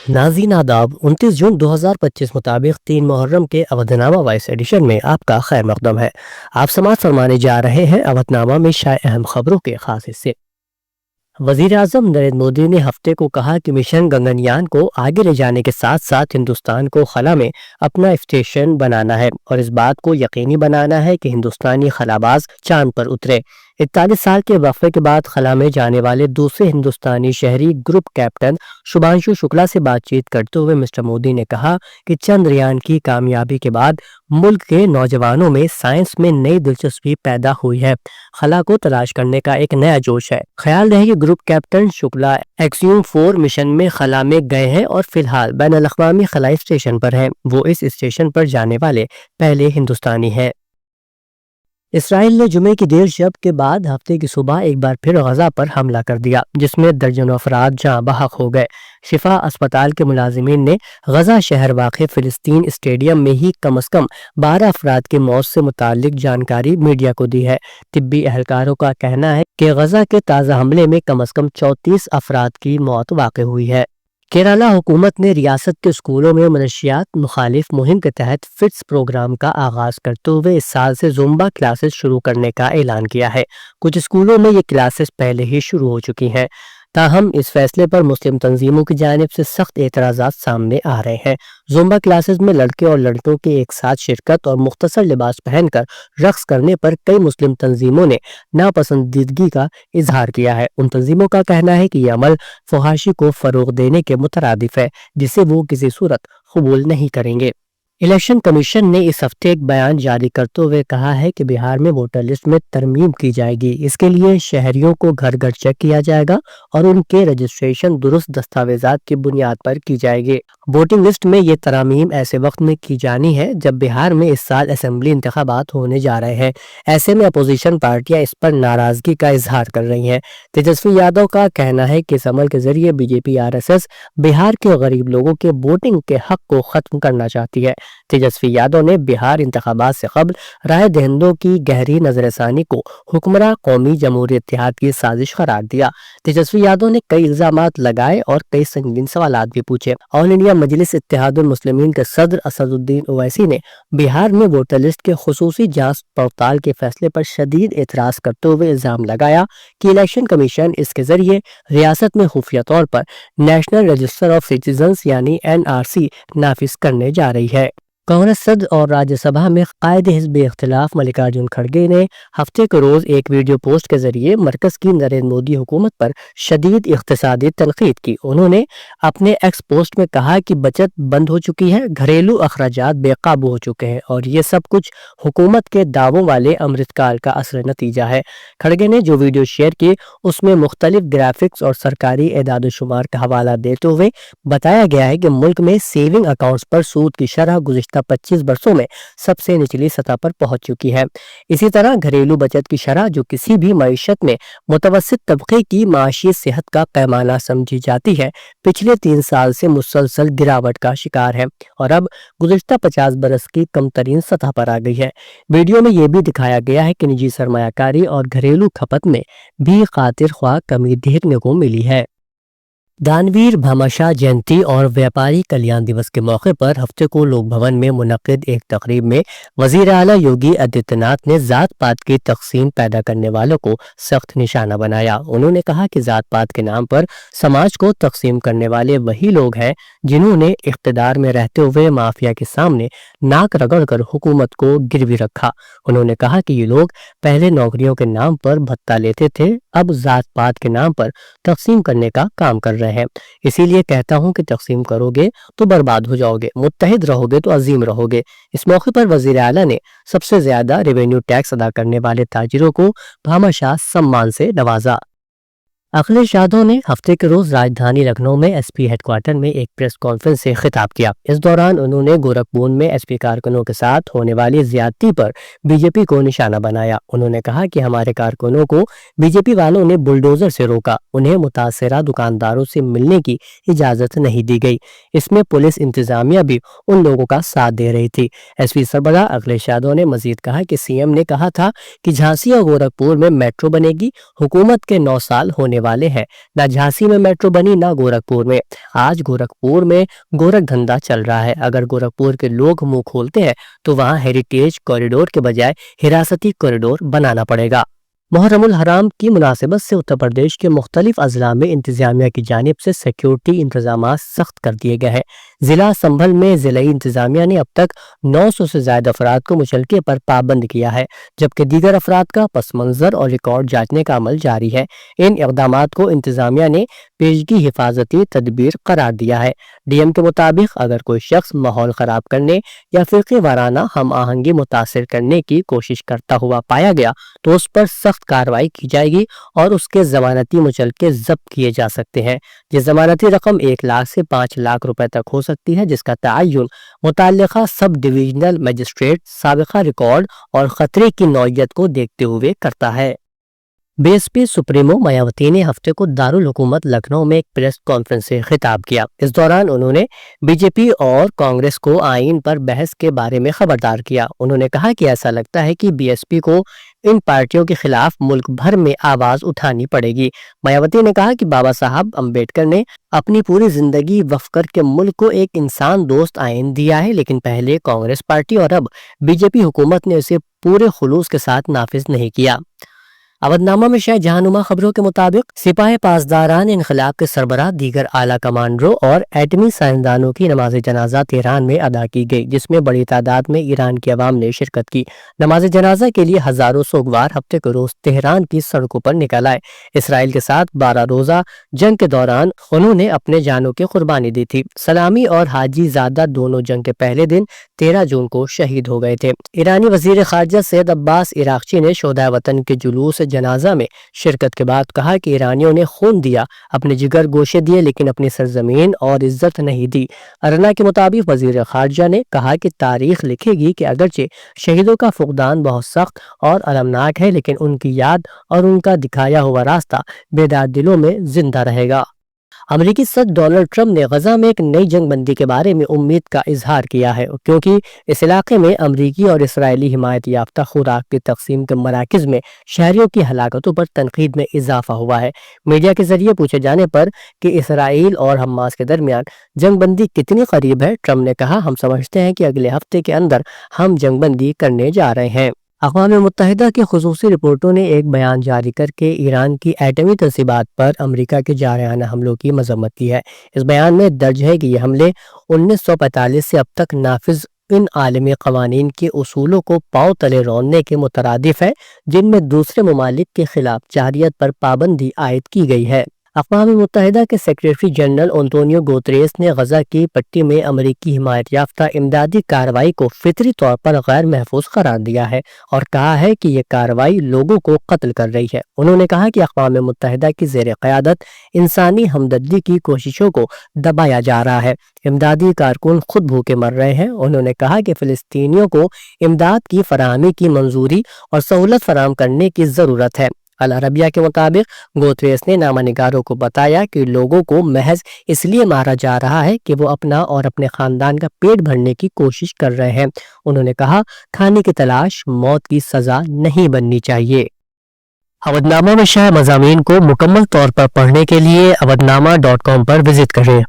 ناظرین آداب 29 جون 2025 مطابق 3 محرم کے اودھنامہ وائس ایڈیشن میں آپ کا خیر مقدم ہے۔ آپ سماعت فرمانے جا رہے ہیں اودھنامہ میں شائع اہم خبروں کے خاص حصے۔ وزیر اعظم نریندر مودی نے ہفتے کو کہا کہ مشن گگنیان کو آگے لے جانے کے ساتھ ساتھ ہندوستان کو خلا میں اپنا اسٹیشن بنانا ہے اور اس بات کو یقینی بنانا ہے کہ ہندوستانی خلاباز چاند پر اترے۔ 41 سال کے وقفے کے بعد خلا میں جانے والے دوسرے ہندوستانی شہری گروپ کیپٹن شبھانشو شکلا سے بات چیت کرتے ہوئے مسٹر مودی نے کہا کہ چندریان کی کامیابی کے بعد ملک کے نوجوانوں میں سائنس میں نئی دلچسپی پیدا ہوئی ہے۔ خلا کو تلاش کرنے کا ایک نیا جوش ہے۔ خیال رہے کہ گروپ کیپٹن شکلا ایکسیوم 4 مشن میں خلا میں گئے ہیں اور فی الحال بین الاقوامی خلائی اسٹیشن پر ہیں۔ وہ اس اسٹیشن پر جانے والے پہلے ہندوستانی ہیں۔ اسرائیل نے جمعے کی دیر شب کے بعد ہفتے کی صبح ایک بار پھر غزہ پر حملہ کر دیا، جس میں درجنوں افراد جاں بحق ہو گئے۔ شفا اسپتال کے ملازمین نے غزہ شہر واقع فلسطین اسٹیڈیم میں ہی کم از کم 12 افراد کی موت سے متعلق جانکاری میڈیا کو دی ہے۔ طبی اہلکاروں کا کہنا ہے کہ غزہ کے تازہ حملے میں کم از کم 34 افراد کی موت واقع ہوئی ہے۔ کیرالہ حکومت نے ریاست کے اسکولوں میں منشیات مخالف مہم کے تحت فٹس پروگرام کا آغاز کرتے ہوئے اس سال سے زومبا کلاسز شروع کرنے کا اعلان کیا ہے۔ کچھ اسکولوں میں یہ کلاسز پہلے ہی شروع ہو چکی ہیں، تاہم اس فیصلے پر مسلم تنظیموں کی جانب سے سخت اعتراضات سامنے آ رہے ہیں۔ زومبا کلاسز میں لڑکے اور لڑکیوں کے ایک ساتھ شرکت اور مختصر لباس پہن کر رقص کرنے پر کئی مسلم تنظیموں نے ناپسندیدگی کا اظہار کیا ہے۔ ان تنظیموں کا کہنا ہے کہ یہ عمل فحاشی کو فروغ دینے کے مترادف ہے، جسے وہ کسی صورت قبول نہیں کریں گے۔ الیکشن کمیشن نے اس ہفتے ایک بیان جاری کرتے ہوئے کہا ہے کہ بہار میں ووٹر لسٹ میں ترمیم کی جائے گی۔ اس کے لیے شہریوں کو گھر گھر چیک کیا جائے گا اور ان کے رجسٹریشن درست دستاویزات کی بنیاد پر کی جائے گی۔ ووٹنگ لسٹ میں یہ ترامیم ایسے وقت میں کی جانی ہے جب بہار میں اس سال اسمبلی انتخابات ہونے جا رہے ہیں۔ ایسے میں اپوزیشن پارٹیاں اس پر ناراضگی کا اظہار کر رہی ہیں۔ تیجسوی یادو کا کہنا ہے کہ اس عمل کے ذریعے بی جے پی RSS بہار کے غریب لوگوں کے ووٹنگ کے حق کو ختم کرنا چاہتی ہے۔ تیجسوی یادو نے بہار انتخابات سے قبل رائے دہندوں کی گہری نظر ثانی کو حکمراں قومی جمہوری اتحاد کی سازش قرار دیا۔ تیجسوی یادو نے کئی الزامات لگائے اور کئی سنگین سوالات بھی پوچھے۔ آل انڈیا مجلس اتحاد المسلمین کے صدر اسد الدین اویسی نے بہار میں ووٹر لسٹ کے خصوصی جانچ پڑتال کے فیصلے پر شدید اعتراض کرتے ہوئے الزام لگایا کہ الیکشن کمیشن اس کے ذریعے ریاست میں خفیہ طور پر نیشنل رجسٹر آف سٹیزنز یعنی NRC نافذ کرنے جا رہی ہے۔ کانگریس صدر اور راجیہ سبھا میں قائد حزب اختلاف ملکارجن کھڑگے نے ہفتے کے روز ایک ویڈیو پوسٹ کے ذریعے مرکز کی نریندر مودی حکومت پر شدید اقتصادی تنقید کی۔ انہوں نے اپنے ایکس پوسٹ میں کہا کہ بچت بند ہو چکی ہے، گھریلو اخراجات بے قابو ہو چکے ہیں اور یہ سب کچھ حکومت کے دعووں والے امرت کال کا اثر نتیجہ ہے۔ کھڑگے نے جو ویڈیو شیئر کی اس میں مختلف گرافکس اور سرکاری اعداد و شمار کا حوالہ دیتے ہوئے بتایا گیا ہے کہ ملک میں سیونگ اکاؤنٹس پر سود کی شرح گزشتہ 25 برسوں میں سب سے نچلی سطح پر پہنچ چکی ہے۔ اسی طرح گھریلو بچت کی شرح جو کسی بھی معیشت میں متوسط طبقے کی معاشی صحت کا پیمانہ سمجھی جاتی ہے، پچھلے 3 سال سے مسلسل گراوٹ کا شکار ہے اور اب گزشتہ 50 برس کی کم ترین سطح پر آ گئی ہے۔ ویڈیو میں یہ بھی دکھایا گیا ہے کہ نجی سرمایہ کاری اور گھریلو کھپت میں بھی خاطر خواہ کمی دیکھنے کو ملی ہے۔ دانویر بھاماشاہ جینتی اور ویاپاری کلیان دیوس کے موقع پر ہفتے کو لوک بھون میں منعقد ایک تقریب میں وزیر اعلیٰ یوگی آدتیہ ناتھ نے ذات پات کی تقسیم پیدا کرنے والوں کو سخت نشانہ بنایا۔ انہوں نے کہا کہ ذات پات کے نام پر سماج کو تقسیم کرنے والے وہی لوگ ہیں جنہوں نے اقتدار میں رہتے ہوئے مافیا کے سامنے ناک رگڑ کر حکومت کو گروی رکھا۔ انہوں نے کہا کہ یہ لوگ پہلے نوکریوں کے نام پر بھتہ لیتے تھے، اب ذات پات کے نام پر تقسیم کرنے کا کام کر رہے ہیں۔ اسی لیے کہتا ہوں کہ تقسیم کرو گے تو برباد ہو جاؤ گے، متحد رہو گے تو عظیم رہو گے۔ اس موقع پر وزیر اعلیٰ نے سب سے زیادہ ریونیو ٹیکس ادا کرنے والے تاجروں کو بھاماشاہ سمان سے نوازا۔ اکھلیش یادو نے ہفتے کے روز راجدھانی لکھنؤ میں ایس پی ہیڈ کوارٹر میں ایک پریس کانفرنس سے خطاب کیا۔ اس دوران انہوں نے گورکھپور میں ایس پی کارکنوں کے ساتھ ہونے والی زیادتی پر بی جے پی کو نشانہ بنایا۔ انہوں نے کہا کہ ہمارے کارکنوں کو بی جے پی والوں نے بلڈوزر سے روکا، انہیں متاثرہ دکانداروں سے ملنے کی اجازت نہیں دی گئی۔ اس میں پولیس انتظامیہ بھی ان لوگوں کا ساتھ دے رہی تھی۔ ایس پی سربراہ اکھلیش یادو نے مزید کہا کہ سی ایم نے کہا تھا کہ جھانسی اور گورکھپور میں میٹرو بنے گی۔ حکومت کے 9 سال ہونے ہونے والے ہیں۔ نہ جھانسی میں میٹرو بنی نہ گورکھپور میں۔ آج گورکھپور میں گورکھ دھندا چل رہا ہے۔ اگر گورکھپور کے لوگ منہ کھولتے ہیں تو وہاں ہیریٹیج کوریڈور کے بجائے حراستی کوریڈور بنانا پڑے گا۔ محرم الحرام کی مناسبت سے اتر پردیش کے مختلف اضلاع میں انتظامیہ کی جانب سے سیکیورٹی انتظامات سخت کر دیے گئے ہیں۔ ضلع سنبھل میں ضلعی انتظامیہ نے اب تک 900 سے زائد افراد کو مچلکے پر پابند کیا ہے، جبکہ دیگر افراد کا پس منظر اور ریکارڈ جانچنے کا عمل جاری ہے۔ ان اقدامات کو انتظامیہ نے پیشگی حفاظتی تدبیر قرار دیا ہے۔ ڈی ایم کے مطابق اگر کوئی شخص ماحول خراب کرنے یا فرقے وارانہ ہم آہنگی متاثر کرنے کی کوشش کرتا ہوا پایا گیا تو اس پر سخت کارروائی کی جائے گی اور اس کے ضمانتی مچلکے ضبط کیے جا سکتے ہیں۔ یہ ضمانتی رقم 1 لاکھ سے 5 لاکھ روپے تک ہو سکتی ہے، جس کا تعین متعلقہ سب ڈویژنل مجسٹریٹ سابقہ ریکارڈ اور خطرے کی نوعیت کو دیکھتے ہوئے کرتا ہے۔ بی ایس پی سپریمو مایاوتی نے ہفتے کو دارالحکومت لکھنؤ میں ایک پریس کانفرنس سے خطاب کیا۔ اس دوران انہوں نے بی جے پی اور کانگریس کو آئین پر بحث کے بارے میں خبردار کیا۔ انہوں نے کہا کہ ایسا لگتا ہے کہ بی ایس پی کو ان پارٹیوں کے خلاف ملک بھر میں آواز اٹھانی پڑے گی۔ مایاوتی نے کہا کہ بابا صاحب امبیڈکر نے اپنی پوری زندگی وقف کر کے ملک کو ایک انسان دوست آئین دیا ہے، لیکن پہلے کانگریس پارٹی اور اب بی جے پی حکومت نے اسے پورے خلوص کے ساتھ نافذ نہیں کیا۔ اودھ نامہ میں شائع جہانما خبروں کے مطابق سپاہ پاسداران انقلاب کے سربراہ، دیگر اعلیٰ کمانڈروں اور ایٹمی سائنسدانوں کی نماز جنازہ تہران میں ادا کی گئی، جس میں بڑی تعداد میں ایران کی عوام نے شرکت کی۔ نماز جنازہ کے لیے ہزاروں سوگوار ہفتے کے روز تہران کی سڑکوں پر نکل آئے۔ اسرائیل کے ساتھ 12 روزہ جنگ کے دوران انہوں نے اپنے جانوں کی قربانی دی تھی۔ سلامی اور حاجی زادہ دونوں جنگ کے پہلے دن 13 جون کو شہید ہو گئے تھے۔ ایرانی وزیر خارجہ سید عباس عراقچی نے شہدائے وطن کے جلوس جنازہ میں شرکت کے بعد کہا کہ ایرانیوں نے خون دیا، اپنے جگر گوشے دیے، لیکن اپنی سرزمین اور عزت نہیں دی۔ ارنا کے مطابق وزیر خارجہ نے کہا کہ تاریخ لکھے گی کہ اگرچہ شہیدوں کا فقدان بہت سخت اور المناک ہے، لیکن ان کی یاد اور ان کا دکھایا ہوا راستہ بیدار دلوں میں زندہ رہے گا۔ امریکی صدر ڈونلڈ ٹرمپ نے غزہ میں ایک نئی جنگ بندی کے بارے میں امید کا اظہار کیا ہے، کیونکہ اس علاقے میں امریکی اور اسرائیلی حمایت یافتہ خوراک کی تقسیم کے مراکز میں شہریوں کی ہلاکتوں پر تنقید میں اضافہ ہوا ہے۔ میڈیا کے ذریعے پوچھے جانے پر کہ اسرائیل اور حماس کے درمیان جنگ بندی کتنی قریب ہے، ٹرمپ نے کہا، ہم سمجھتے ہیں کہ اگلے ہفتے کے اندر ہم جنگ بندی کرنے جا رہے ہیں۔ اقوام متحدہ کی خصوصی رپورٹوں نے ایک بیان جاری کر کے ایران کی ایٹمی تنصیبات پر امریکہ کے جارحانہ حملوں کی مذمت کی ہے۔ اس بیان میں درج ہے کہ یہ حملے 1945 سے اب تک نافذ ان عالمی قوانین کے اصولوں کو پاؤں تلے روننے کے مترادف ہے جن میں دوسرے ممالک کے خلاف جارحیت پر پابندی عائد کی گئی ہے۔ اقوام متحدہ کے سیکریٹری جنرل انطونیو گوتریس نے غزہ کی پٹی میں امریکی حمایت یافتہ امدادی کارروائی کو فطری طور پر غیر محفوظ قرار دیا ہے اور کہا ہے کہ یہ کارروائی لوگوں کو قتل کر رہی ہے۔ انہوں نے کہا کہ اقوام متحدہ کی زیر قیادت انسانی ہمدردی کی کوششوں کو دبایا جا رہا ہے۔ امدادی کارکن خود بھوکے مر رہے ہیں۔ انہوں نے کہا کہ فلسطینیوں کو امداد کی فراہمی کی منظوری اور سہولت فراہم کرنے کی ضرورت ہے۔ العربیہ کے مطابق گوتریس نے نامہ نگاروں کو بتایا کہ لوگوں کو محض اس لیے مارا جا رہا ہے کہ وہ اپنا اور اپنے خاندان کا پیٹ بھرنے کی کوشش کر رہے ہیں۔ انہوں نے کہا، کھانے کی تلاش موت کی سزا نہیں بننی چاہیے۔ اودھ نامہ میں شائع مضامین کو مکمل طور پر پڑھنے کے لیے اودھ نامہ .com پر وزٹ کریں۔